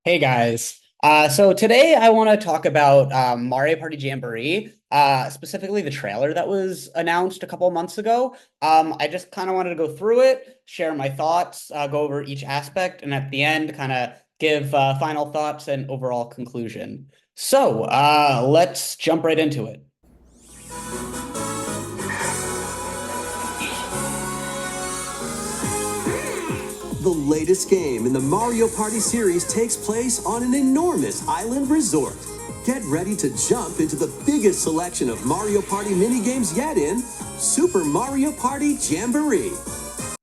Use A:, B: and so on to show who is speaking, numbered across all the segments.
A: Hey guys. So today I want to talk about Mario Party Jamboree, specifically the trailer that was announced a couple of months ago. I just kind of wanted to go through it, share my thoughts, go over each aspect, and at the end, kind of give final thoughts and overall conclusion. So let's jump right into it.
B: The latest game in the Mario Party series takes place on an enormous island resort. Get ready to jump into the biggest selection of Mario Party minigames yet in Super Mario Party Jamboree.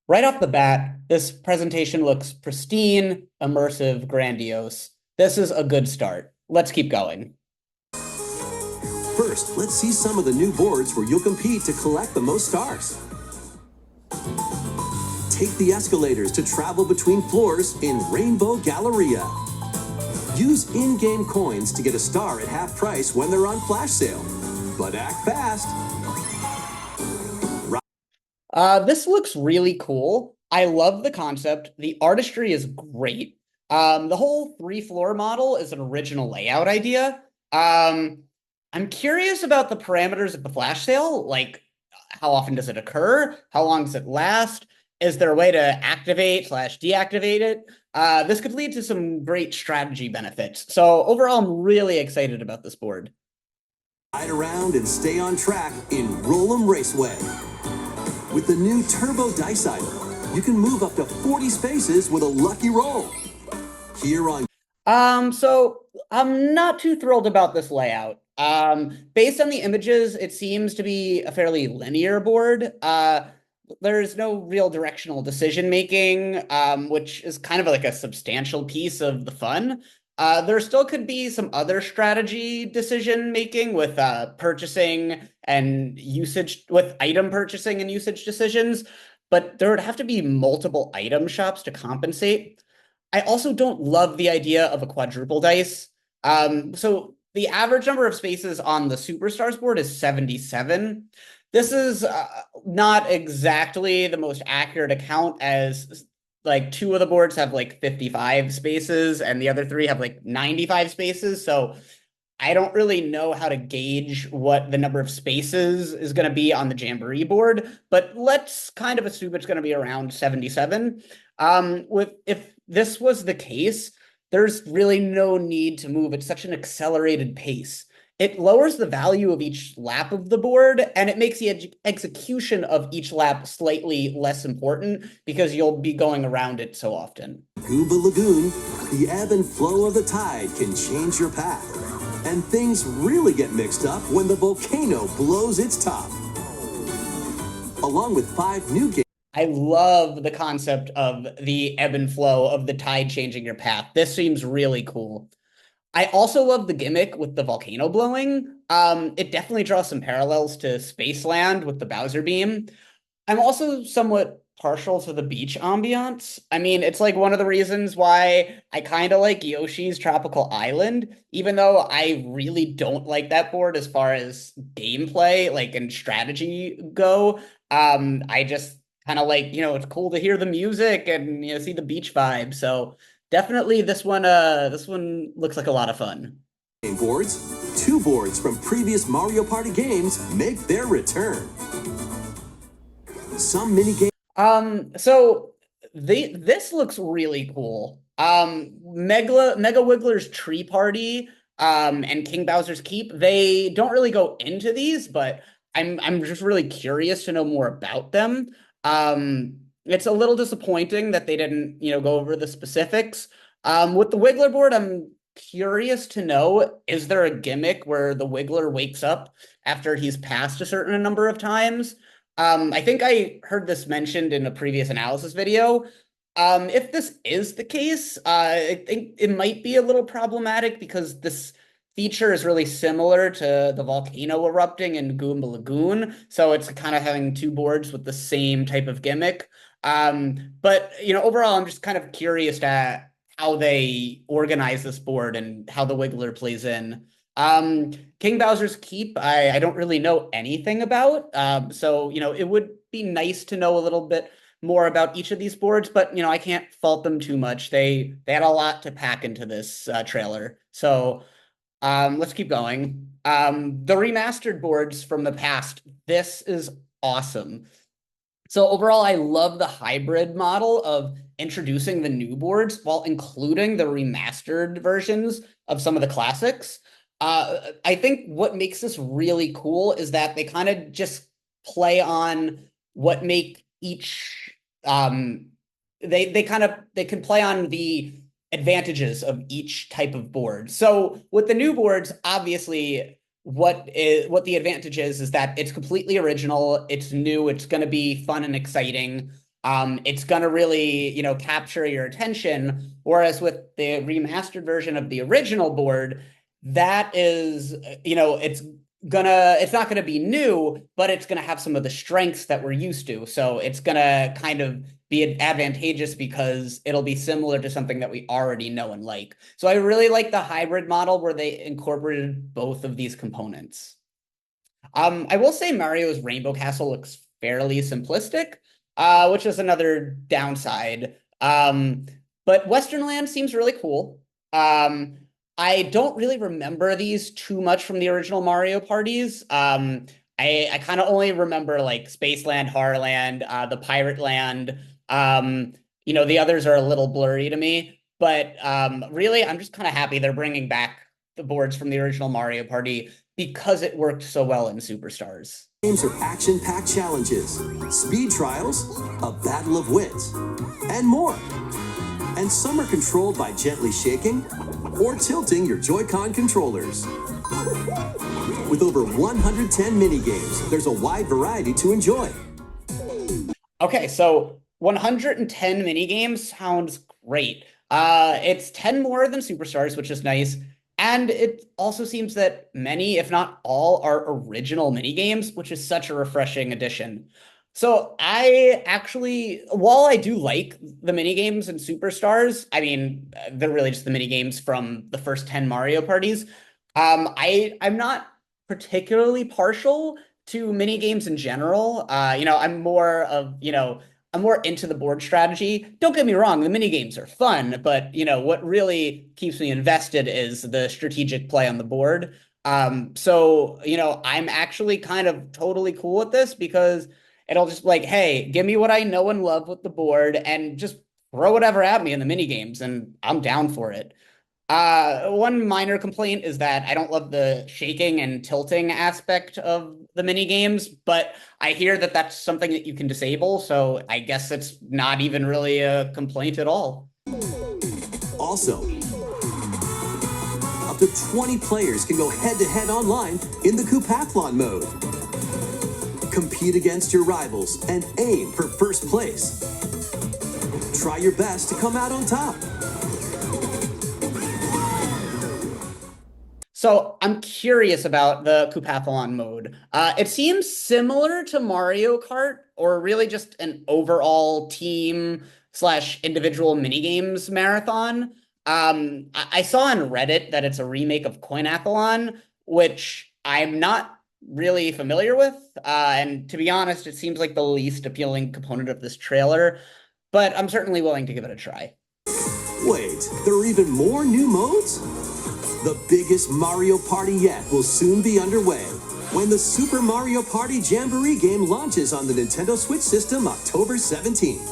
A: Right off the bat, this presentation looks pristine, immersive, grandiose. This is a good start. Let's keep going.
B: First, let's see some of the new boards where you'll compete to collect the most stars. Take the escalators to travel between floors in Rainbow Galleria. Use in-game coins to get a star at half price when they're on flash sale. But act fast.
A: This looks really cool. I love the concept. The artistry is great. The whole three-floor model is an original layout idea. I'm curious about the parameters of the flash sale. Like, how often does it occur? How long does it last? Is there a way to activate slash deactivate it? This could lead to some great strategy benefits. So overall, I'm really excited about this board.
B: Ride around and stay on track in Roll'em Raceway. With the new Turbo Dice Item, you can move up to 40 spaces with a lucky roll. Here on
A: So I'm not too thrilled about this layout. Based on the images, it seems to be a fairly linear board. There's no real directional decision making, which is kind of like a substantial piece of the fun. There still could be some other strategy decision making with purchasing and usage, with item purchasing and usage decisions, but there would have to be multiple item shops to compensate. I also don't love the idea of a quadruple dice. So the average number of spaces on the Superstars board is 77. This is not exactly the most accurate account, as like two of the boards have like 55 spaces and the other three have like 95 spaces. So I don't really know how to gauge what the number of spaces is going to be on the Jamboree board, but let's kind of assume it's going to be around 77. With if this was the case, there's really no need to move at such an accelerated pace. It lowers the value of each lap of the board, and it makes the execution of each lap slightly less important because you'll be going around it so often.
B: Goomba Lagoon, the ebb and flow of the tide can change your path. And things really get mixed up when the volcano blows its top. Along with 5 new games.
A: I love the concept of the ebb and flow of the tide changing your path. This seems really cool. I also love the gimmick with the volcano blowing. It definitely draws some parallels to Spaceland with the Bowser beam. I'm also somewhat partial to the beach ambiance. I mean, it's like one of the reasons why I kind of like Yoshi's Tropical Island, even though I really don't like that board as far as gameplay, like and strategy go. I just kind of like, it's cool to hear the music and see the beach vibe. So definitely this one looks like a lot of fun.
B: Boards, 2 boards from previous Mario Party games make their return. Some mini games.
A: So this looks really cool. Mega Wiggler's Tree Party, and King Bowser's Keep, they don't really go into these, but I'm just really curious to know more about them. It's a little disappointing that they didn't, go over the specifics. With the Wiggler board, I'm curious to know, is there a gimmick where the Wiggler wakes up after he's passed a certain number of times? I think I heard this mentioned in a previous analysis video. If this is the case, I think it might be a little problematic because this feature is really similar to the volcano erupting in Goomba Lagoon. So it's kind of having two boards with the same type of gimmick. But overall, I'm just kind of curious at how they organize this board and how the Wiggler plays in. King Bowser's Keep, I don't really know anything about. So, it would be nice to know a little bit more about each of these boards, but I can't fault them too much. They had a lot to pack into this trailer. So let's keep going. The remastered boards from the past. This is awesome. So overall, I love the hybrid model of introducing the new boards while including the remastered versions of some of the classics. I think what makes this really cool is that they kind of just play on what make each they can play on the advantages of each type of board. So with the new boards, obviously what the advantage is that it's completely original, it's new, it's going to be fun and exciting. It's going to really, capture your attention. Whereas with the remastered version of the original board, that is, it's not gonna be new, but it's gonna have some of the strengths that we're used to. So it's gonna kind of be advantageous because it'll be similar to something that we already know and like. So I really like the hybrid model where they incorporated both of these components. I will say Mario's Rainbow Castle looks fairly simplistic, which is another downside. But Western Land seems really cool. I don't really remember these too much from the original Mario parties. I kind of only remember like Spaceland, Horrorland, the Pirate Land. The others are a little blurry to me, but really, I'm just kind of happy they're bringing back the boards from the original Mario Party because it worked so well in Superstars.
B: Games are action-packed challenges, speed trials, a battle of wits, and more. And some are controlled by gently shaking or tilting your Joy-Con controllers. With over 110 mini-games, there's a wide variety to enjoy.
A: Okay, so 110 mini games sounds great. It's 10 more than Superstars, which is nice. And it also seems that many, if not all, are original mini games, which is such a refreshing addition. So I actually, while I do like the mini games in Superstars, I mean, they're really just the mini games from the first 10 Mario parties. I'm not particularly partial to mini games in general. I'm more into the board strategy. Don't get me wrong, the mini games are fun, but what really keeps me invested is the strategic play on the board. I'm actually kind of totally cool with this because it'll just like, hey, give me what I know and love with the board and just throw whatever at me in the mini games, and I'm down for it. One minor complaint is that I don't love the shaking and tilting aspect of the mini games, but I hear that that's something that you can disable, so I guess it's not even really a complaint at all.
B: Also, up to 20 players can go head-to-head online in the Coupathlon mode. Compete against your rivals and aim for first place. Try your best to come out on top.
A: So I'm curious about the Coupathlon mode. It seems similar to Mario Kart, or really just an overall team slash individual minigames marathon. I saw on Reddit that it's a remake of Coinathlon, which I'm not really familiar with. And to be honest, it seems like the least appealing component of this trailer, but I'm certainly willing to give it a try.
B: Wait, there are even more new modes? The biggest Mario Party yet will soon be underway when the Super Mario Party Jamboree game launches on the Nintendo Switch system October 17th.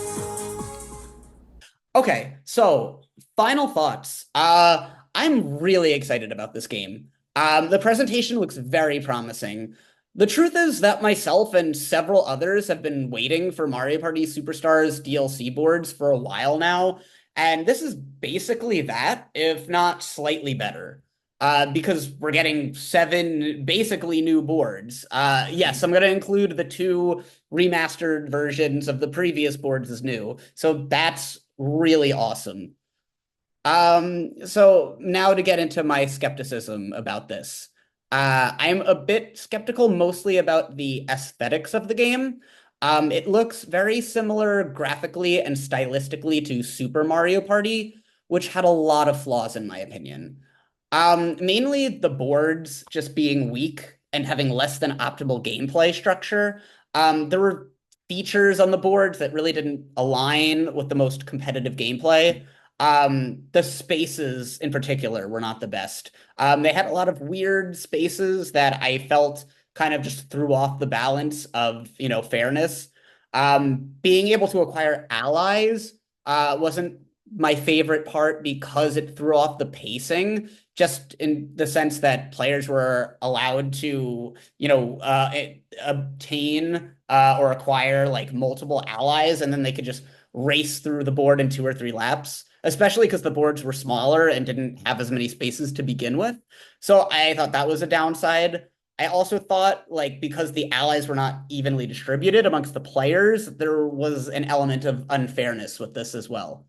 A: Okay, so final thoughts. I'm really excited about this game. The presentation looks very promising. The truth is that myself and several others have been waiting for Mario Party Superstars DLC boards for a while now, and this is basically that, if not slightly better. Because we're getting 7 basically new boards. Yes, I'm going to include the 2 remastered versions of the previous boards as new. So that's really awesome. So now to get into my skepticism about this. I'm a bit skeptical mostly about the aesthetics of the game. It looks very similar graphically and stylistically to Super Mario Party, which had a lot of flaws in my opinion. Mainly the boards just being weak and having less than optimal gameplay structure. There were features on the boards that really didn't align with the most competitive gameplay. The spaces in particular were not the best. They had a lot of weird spaces that I felt kind of just threw off the balance of, fairness. Being able to acquire allies wasn't my favorite part because it threw off the pacing, just in the sense that players were allowed to, obtain or acquire like multiple allies, and then they could just race through the board in 2 or 3 laps, especially because the boards were smaller and didn't have as many spaces to begin with. So I thought that was a downside. I also thought, like, because the allies were not evenly distributed amongst the players, there was an element of unfairness with this as well.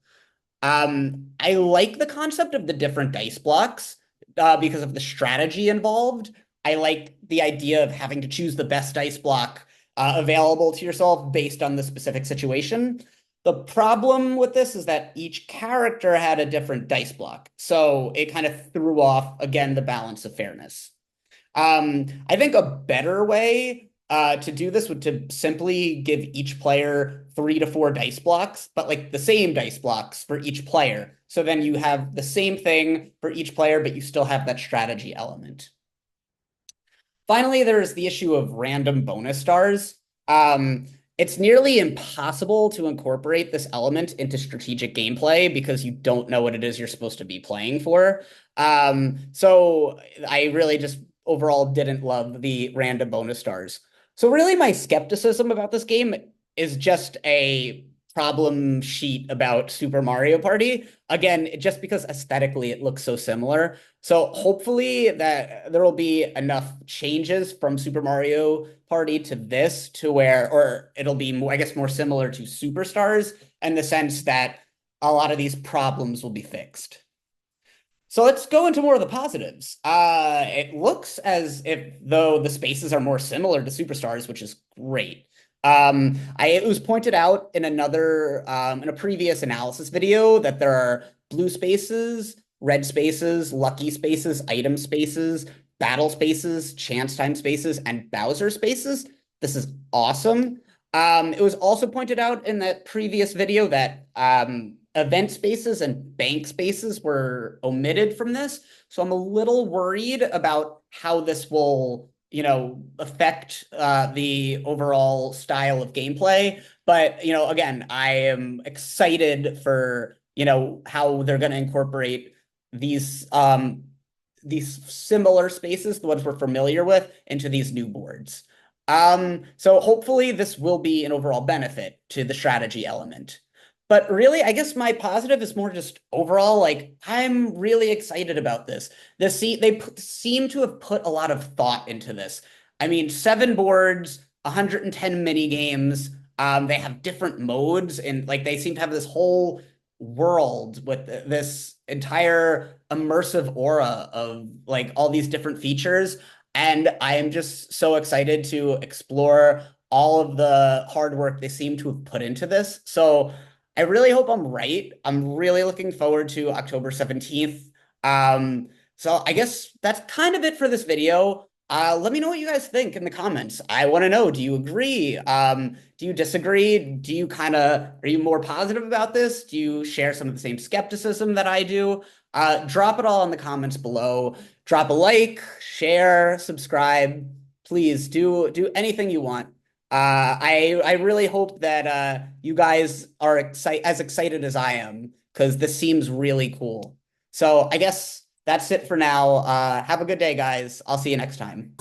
A: I like the concept of the different dice blocks because of the strategy involved. I like the idea of having to choose the best dice block available to yourself based on the specific situation. The problem with this is that each character had a different dice block, so it kind of threw off, again, the balance of fairness. I think a better way to do this would to simply give each player 3 to 4 dice blocks, but like the same dice blocks for each player. So then you have the same thing for each player, but you still have that strategy element. Finally, there's the issue of random bonus stars. It's nearly impossible to incorporate this element into strategic gameplay because you don't know what it is you're supposed to be playing for. So I really just overall didn't love the random bonus stars. So really my skepticism about this game is just a problem sheet about Super Mario Party. Again, just because aesthetically it looks so similar. So hopefully that there will be enough changes from Super Mario Party to this to where, or it'll be more, I guess, more similar to Superstars in the sense that a lot of these problems will be fixed. So let's go into more of the positives. It looks as if though the spaces are more similar to Superstars, which is great. It was pointed out in in a previous analysis video that there are blue spaces, red spaces, lucky spaces, item spaces, battle spaces, chance time spaces, and Bowser spaces. This is awesome. It was also pointed out in that previous video that event spaces and bank spaces were omitted from this. So I'm a little worried about how this will, affect the overall style of gameplay. But, again, I am excited for, how they're going to incorporate these similar spaces, the ones we're familiar with, into these new boards. So hopefully this will be an overall benefit to the strategy element. But really, I guess my positive is more just overall, like, I'm really excited about this. They seem to have put a lot of thought into this. I mean, 7 boards, 110 mini games. They have different modes, and like they seem to have this whole world with this entire immersive aura of like all these different features. And I am just so excited to explore all of the hard work they seem to have put into this. So I really hope I'm right. I'm really looking forward to October 17th. So I guess that's kind of it for this video. Let me know what you guys think in the comments. I want to know, do you agree? Do you disagree? Are you more positive about this? Do you share some of the same skepticism that I do? Drop it all in the comments below. Drop a like, share, subscribe. Please do anything you want. I really hope that you guys are as excited as I am because this seems really cool. So I guess that's it for now. Have a good day, guys. I'll see you next time.